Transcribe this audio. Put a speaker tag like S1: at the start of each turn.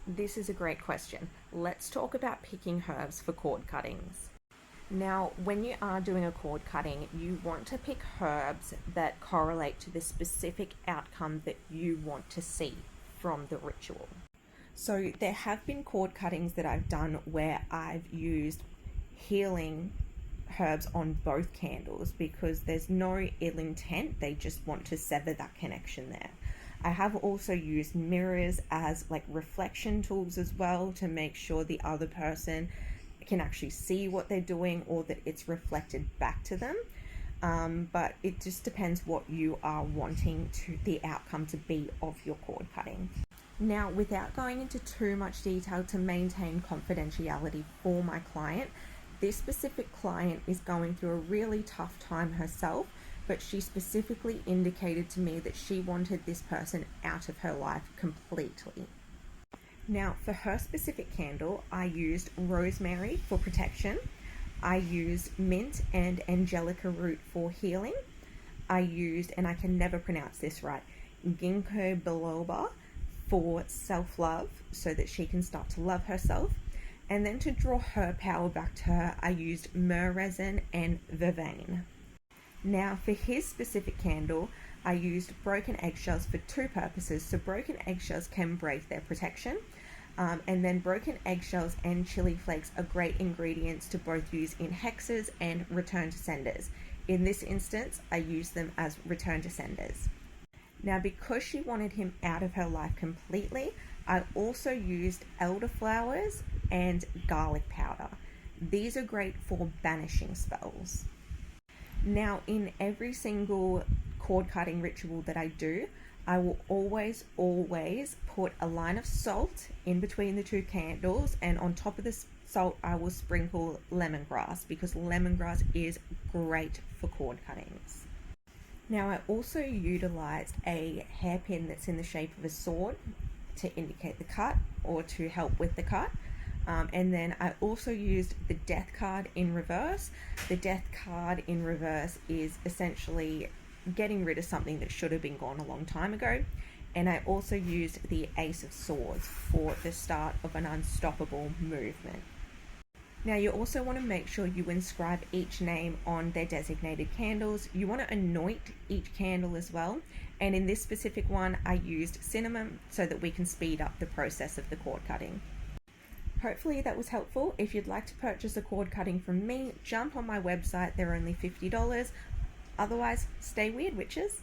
S1: This is a great question. Let's talk about picking herbs for cord cuttings. Now, when you are doing a cord cutting, you want to pick herbs that correlate to the specific outcome that you want to see from the ritual. So, there have been cord cuttings that I've done where I've used healing herbs on both candles because there's no ill intent, they just want to sever that connection there. I have also used mirrors as like reflection tools as well to make sure the other person can actually see what they're doing or that it's reflected back to them. But it just depends what you are wanting to the outcome to be of your cord cutting. Now, without going into too much detail to maintain confidentiality for my client, this specific client is going through a really tough time herself, but she specifically indicated to me that she wanted this person out of her life completely. Now, for her specific candle, I used rosemary for protection. I used mint and angelica root for healing. I used, and I can never pronounce this right, ginkgo biloba for self-love so that she can start to love herself. And then to draw her power back to her, I used myrrh resin and vervain. Now, for his specific candle, I used broken eggshells for two purposes. So broken eggshells can break their protection. And then broken eggshells and chili flakes are great ingredients to both use in hexes and return to senders. In this instance, I used them as return to senders. Now, because she wanted him out of her life completely, I also used elderflowers and garlic powder. These are great for banishing spells. Now, in every single cord cutting ritual that I do, I will always put a line of salt in between the two candles, and on top of the salt I will sprinkle lemongrass because lemongrass is great for cord cuttings. Now, I also utilized a hairpin that's in the shape of a sword to indicate the cut or to help with the cut. And then I also used the death card in reverse. The death card in reverse is essentially getting rid of something that should have been gone a long time ago. And I also used the Ace of Swords for the start of an unstoppable movement. Now, you also want to make sure you inscribe each name on their designated candles. You want to anoint each candle as well. And in this specific one, I used cinnamon so that we can speed up the process of the cord cutting. Hopefully that was helpful. If you'd like to purchase a cord cutting from me, jump on my website. They're only $50. Otherwise, stay weird, witches.